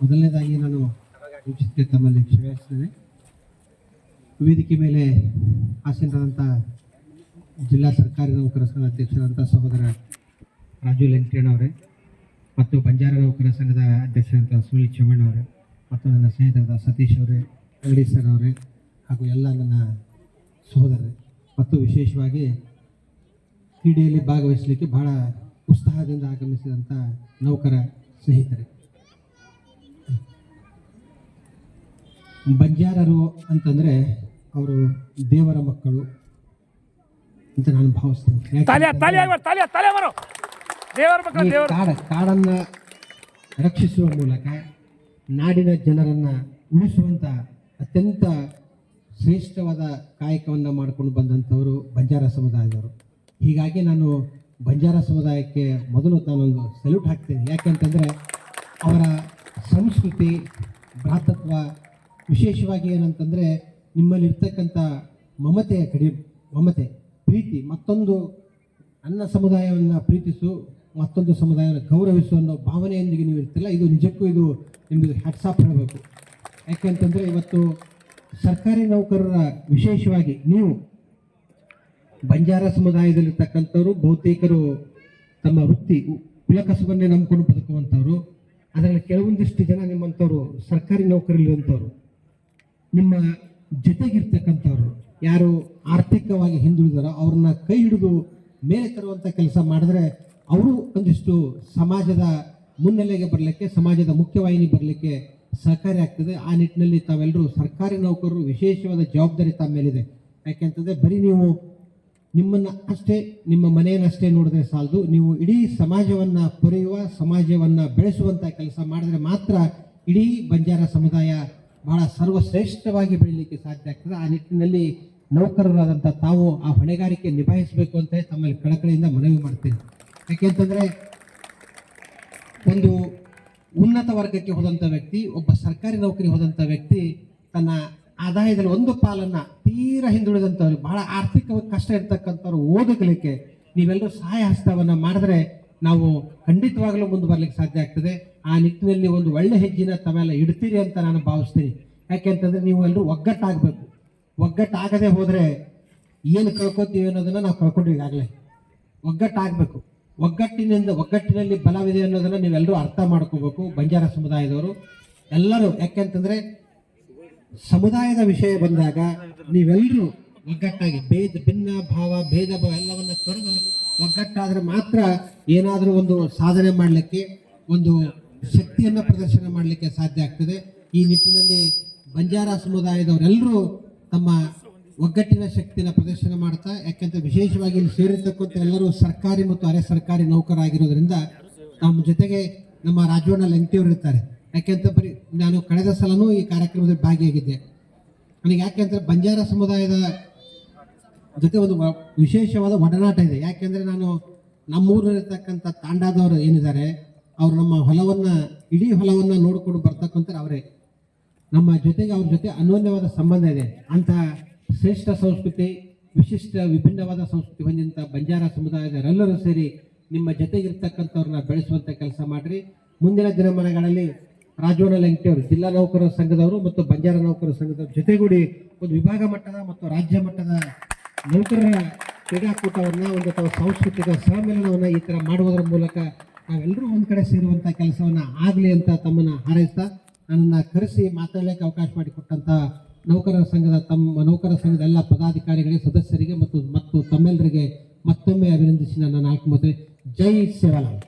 ಮೊದಲನೇದಾಗಿ ನಾನು ತಮ್ಮಲ್ಲಿ ಕ್ಷಮಿಸ್ತೇನೆ. ವೇದಿಕೆ ಮೇಲೆ ಆಸೀನರಾದಂಥ ಜಿಲ್ಲಾ ಸರ್ಕಾರಿ ನೌಕರ ಸಂಘದ ಅಧ್ಯಕ್ಷರಾದಂಥ ಸಹೋದರ ರಾಜು ಲೆಂಕಟಣ್ಣವರೇ ಮತ್ತು ಬಂಜಾರ ನೌಕರ ಸಂಘದ ಅಧ್ಯಕ್ಷರಾದಂಥ ಸುನೀಲ್ ಚಮಣ್ಣವರೇ ಮತ್ತು ನನ್ನ ಸ್ನೇಹಿತರಾದ ಸತೀಶ್ ಅವರೇ, ಅಂಗಡಿ ಸರ್ ಅವರೇ ಹಾಗೂ ಎಲ್ಲ ನನ್ನ ಸಹೋದರರೇ ಮತ್ತು ವಿಶೇಷವಾಗಿ ಕ್ರೀಡೆಯಲ್ಲಿ ಭಾಗವಹಿಸಲಿಕ್ಕೆ ಬಹಳ ಉತ್ಸಾಹದಿಂದ ಆಗಮಿಸಿದಂಥ ನೌಕರ ಸ್ನೇಹಿತರೆ. ಬಂಜಾರರು ಅಂತಂದರೆ ಅವರು ದೇವರ ಮಕ್ಕಳು ಅಂತ ನಾನು ಭಾವಿಸ್ತೇನೆ. ಕಾಡನ್ನು ರಕ್ಷಿಸುವ ಮೂಲಕ ನಾಡಿನ ಜನರನ್ನು ಉಳಿಸುವಂಥ ಅತ್ಯಂತ ಶ್ರೇಷ್ಠವಾದ ಕಾಯಕವನ್ನು ಮಾಡಿಕೊಂಡು ಬಂದಂಥವರು ಬಂಜಾರ ಸಮುದಾಯದವರು. ಹೀಗಾಗಿ ನಾನು ಬಂಜಾರ ಸಮುದಾಯಕ್ಕೆ ಮೊದಲು ನಾನೊಂದು ಸಲ್ಯೂಟ್ ಹಾಕ್ತೀನಿ. ಯಾಕೆಂತಂದರೆ ಅವರ ಸಂಸ್ಕೃತಿ, ಭ್ರಾತೃತ್ವ, ವಿಶೇಷವಾಗಿ ಏನಂತಂದರೆ ನಿಮ್ಮಲ್ಲಿರ್ತಕ್ಕಂಥ ಮಮತೆ, ಪ್ರೀತಿ, ಮತ್ತೊಂದು ನನ್ನ ಸಮುದಾಯವನ್ನು ಪ್ರೀತಿಸು, ಮತ್ತೊಂದು ಸಮುದಾಯವನ್ನು ಗೌರವಿಸು ಅನ್ನೋ ಭಾವನೆಯೊಂದಿಗೆ ನೀವು ಇರ್ತಿಲ್ಲ. ಇದು ನಿಜಕ್ಕೂ ಇದು ನಿಮಗೆ ಹ್ಯಾಟ್ಸಾಪ್ ಹೇಳಬೇಕು. ಯಾಕೆಂತಂದರೆ ಇವತ್ತು ಸರ್ಕಾರಿ ನೌಕರರ ವಿಶೇಷವಾಗಿ ನೀವು ಬಂಜಾರ ಸಮುದಾಯದಲ್ಲಿರ್ತಕ್ಕಂಥವ್ರು ಬಹುತೇಕರು ತಮ್ಮ ವೃತ್ತಿ ಕುಲಕಸಬನ್ನೇ ನಂಬಿಕೊಂಡು ಬದುಕುವಂಥವ್ರು. ಅದರಲ್ಲಿ ಕೆಲವೊಂದಿಷ್ಟು ಜನ ನಿಮ್ಮಂಥವ್ರು ಸರ್ಕಾರಿ ನೌಕರಲ್ಲಿರುವಂಥವ್ರು, ನಿಮ್ಮ ಜೊತೆಗಿರ್ತಕ್ಕಂಥವ್ರು ಯಾರು ಆರ್ಥಿಕವಾಗಿ ಹಿಂದುಳಿದಾರೋ ಅವ್ರನ್ನ ಕೈ ಹಿಡಿದು ಮೇಲೆ ತರುವಂಥ ಕೆಲಸ ಮಾಡಿದ್ರೆ ಅವರು ಒಂದಿಷ್ಟು ಸಮಾಜದ ಮುನ್ನೆಲೆಗೆ ಬರಲಿಕ್ಕೆ, ಸಮಾಜದ ಮುಖ್ಯವಾಹಿನಿ ಬರಲಿಕ್ಕೆ ಸಹಕಾರಿ ಆಗ್ತದೆ. ಆ ನಿಟ್ಟಿನಲ್ಲಿ ತಾವೆಲ್ಲರೂ ಸರ್ಕಾರಿ ನೌಕರರು ವಿಶೇಷವಾದ ಜವಾಬ್ದಾರಿ ತಮ್ಮ ಮೇಲಿದೆ. ಯಾಕೆಂತಂದರೆ ಬರೀ ನೀವು ನಿಮ್ಮನ್ನು ಅಷ್ಟೇ, ನಿಮ್ಮ ಮನೆಯನ್ನಷ್ಟೇ ನೋಡಿದ್ರೆ ಸಾಲದು, ನೀವು ಇಡೀ ಸಮಾಜವನ್ನು ಪೊರೆಯುವ, ಸಮಾಜವನ್ನು ಬೆಳೆಸುವಂಥ ಕೆಲಸ ಮಾಡಿದ್ರೆ ಮಾತ್ರ ಇಡೀ ಬಂಜಾರ ಸಮುದಾಯ ಬಹಳ ಸರ್ವಶ್ರೇಷ್ಠವಾಗಿ ಬೆಳೀಲಿಕ್ಕೆ ಸಾಧ್ಯ ಆಗ್ತದೆ. ಆ ನಿಟ್ಟಿನಲ್ಲಿ ನೌಕರರಾದಂಥ ತಾವು ಆ ಹೊಣೆಗಾರಿಕೆ ನಿಭಾಯಿಸಬೇಕು ಅಂತ ತಮ್ಮಲ್ಲಿ ಕಳಕಳಿಯಿಂದ ಮನವಿ ಮಾಡ್ತೀನಿ. ಯಾಕೆಂತಂದರೆ ಒಂದು ಉನ್ನತ ವರ್ಗಕ್ಕೆ ಹೋದಂಥ ವ್ಯಕ್ತಿ, ಒಬ್ಬ ಸರ್ಕಾರಿ ನೌಕರಿ ಹೋದಂಥ ವ್ಯಕ್ತಿ ತನ್ನ ಆದಾಯದಲ್ಲಿ ಒಂದು ಪಾಲನ್ನು ತೀರಾ ಹಿಂದುಳಿದಂಥವ್ರು, ಬಹಳ ಆರ್ಥಿಕವಾಗಿ ಕಷ್ಟ ಇರ್ತಕ್ಕಂಥವ್ರು ಓದಲಿಕ್ಕೆ ನೀವೆಲ್ಲರೂ ಸಹಾಯ ಹಸ್ತವನ್ನು ಮಾಡಿದ್ರೆ ನಾವು ಖಂಡಿತವಾಗಲೂ ಮುಂದೆ ಬರಲಿಕ್ಕೆ ಸಾಧ್ಯ ಆಗ್ತದೆ. ಆ ನಿಟ್ಟಿನಲ್ಲಿ ಒಂದು ಒಳ್ಳೆ ಹೆಜ್ಜೆನ ತಾವೆಲ್ಲ ಇಡ್ತೀರಿ ಅಂತ ನಾನು ಭಾವಿಸ್ತೀನಿ. ಯಾಕೆಂತಂದರೆ ನೀವು ಎಲ್ಲರೂ ಒಗ್ಗಟ್ಟಾಗಬೇಕು. ಒಗ್ಗಟ್ಟಾಗದೆ ಹೋದರೆ ಏನು ಕಳ್ಕೊತೀವಿ ಅನ್ನೋದನ್ನು ನಾವು ಕಳ್ಕೊಂಡ್ವಿ. ಈಗಾಗಲೇ ಒಗ್ಗಟ್ಟಾಗಬೇಕು. ಒಗ್ಗಟ್ಟಿನಲ್ಲಿ ಬಲವಿದೆ ಅನ್ನೋದನ್ನು ನೀವೆಲ್ಲರೂ ಅರ್ಥ ಮಾಡ್ಕೋಬೇಕು. ಬಂಜಾರ ಸಮುದಾಯದವರು ಎಲ್ಲರೂ, ಯಾಕೆಂತಂದರೆ ಸಮುದಾಯದ ವಿಷಯ ಬಂದಾಗ ನೀವೆಲ್ಲರೂ ಒಗ್ಗಟ್ಟಾಗಿ ಭಿನ್ನ ಭಾವ, ಭೇದ ಭಾವ ಎಲ್ಲವನ್ನ ತೊರೆದು ಒಗ್ಗಟ್ಟಾದರೆ ಮಾತ್ರ ಏನಾದರೂ ಒಂದು ಸಾಧನೆ ಮಾಡಲಿಕ್ಕೆ, ಒಂದು ಶಕ್ತಿಯನ್ನು ಪ್ರದರ್ಶನ ಮಾಡಲಿಕ್ಕೆ ಸಾಧ್ಯ ಆಗ್ತದೆ. ಈ ನಿಟ್ಟಿನಲ್ಲಿ ಬಂಜಾರ ಸಮುದಾಯದವರೆಲ್ಲರೂ ತಮ್ಮ ಒಗ್ಗಟ್ಟಿನ ಶಕ್ತಿನ ಪ್ರದರ್ಶನ ಮಾಡ್ತಾ, ಯಾಕೆಂತ ವಿಶೇಷವಾಗಿ ಇಲ್ಲಿ ಸೇರಿರ್ತಕ್ಕಂಥ ಎಲ್ಲರೂ ಸರ್ಕಾರಿ ಮತ್ತು ಅರೆ ಸರ್ಕಾರಿ ನೌಕರಾಗಿರೋದ್ರಿಂದ ನಮ್ಮ ಜೊತೆಗೆ ನಮ್ಮ ರಾಜವಣ್ಣ ಲೆಂಕಟಿಯವರು ಇರ್ತಾರೆ. ಯಾಕೆಂತ ಬರೀ ನಾನು ಕಳೆದ ಸಲನೂ ಈ ಕಾರ್ಯಕ್ರಮದಲ್ಲಿ ಭಾಗಿಯಾಗಿದ್ದೆ. ನನಗೆ ಯಾಕೆಂದರೆ ಬಂಜಾರ ಸಮುದಾಯದ ಜೊತೆ ಒಂದು ವಿಶೇಷವಾದ ಒಡನಾಟ ಇದೆ. ಯಾಕೆಂದರೆ ನಾನು ನಮ್ಮೂರಲ್ಲಿರ್ತಕ್ಕಂಥ ತಾಂಡಾದವರು ಏನಿದ್ದಾರೆ ಅವರು ನಮ್ಮ ಹೊಲವನ್ನು, ಇಡೀ ಹೊಲವನ್ನು ನೋಡಿಕೊಂಡು ಬರ್ತಕ್ಕಂಥ ಅವರೇ. ನಮ್ಮ ಜೊತೆಗೆ ಅವ್ರ ಜೊತೆ ಅನ್ಯೋನ್ಯವಾದ ಸಂಬಂಧ ಇದೆ. ಅಂತಹ ಶ್ರೇಷ್ಠ ಸಂಸ್ಕೃತಿ, ವಿಶಿಷ್ಟ ವಿಭಿನ್ನವಾದ ಸಂಸ್ಕೃತಿ ಹೊಂದಿದಂಥ ಬಂಜಾರ ಸಮುದಾಯದವರೆಲ್ಲರೂ ಸೇರಿ ನಿಮ್ಮ ಜೊತೆಗಿರ್ತಕ್ಕಂಥವ್ರನ್ನ ಬೆಳೆಸುವಂಥ ಕೆಲಸ ಮಾಡಿರಿ. ಮುಂದಿನ ದಿನಮಾನಗಳಲ್ಲಿ ರಾಜವಣ್ಣ ಲೆಂಕಟಿಯವರು ಜಿಲ್ಲಾ ನೌಕರರ ಸಂಘದವರು ಮತ್ತು ಬಂಜಾರ ನೌಕರರ ಸಂಘದವ್ರ ಜೊತೆಗೂಡಿ ಒಂದು ವಿಭಾಗ ಮಟ್ಟದ ಮತ್ತು ರಾಜ್ಯ ಮಟ್ಟದ ನೌಕರರ ಕ್ರೀಡಾಕೂಟವನ್ನು, ಒಂದು ಅಥವಾ ಸಾಂಸ್ಕೃತಿಕ ಸಮ್ಮೇಳನವನ್ನು ಈ ಥರ ಮಾಡುವುದರ ಮೂಲಕ ನಾವೆಲ್ಲರೂ ಒಂದು ಕಡೆ ಸೇರುವಂಥ ಕೆಲಸವನ್ನು ಆಗಲಿ ಅಂತ ತಮ್ಮನ್ನು ಹಾರೈಸ್ತಾ, ನನ್ನನ್ನು ಕರೆಸಿ ಮಾತಾಡಲಿಕ್ಕೆ ಅವಕಾಶ ಮಾಡಿಕೊಟ್ಟಂಥ ನೌಕರರ ಸಂಘದ ಎಲ್ಲ ಪದಾಧಿಕಾರಿಗಳಿಗೆ, ಸದಸ್ಯರಿಗೆ ಮತ್ತು ತಮ್ಮೆಲ್ಲರಿಗೆ ಮತ್ತೊಮ್ಮೆ ಅಭಿನಂದಿಸಿ ನನ್ನ 4 ಮಾತು. ಜೈ ಸೇವಾಲಾಲ್.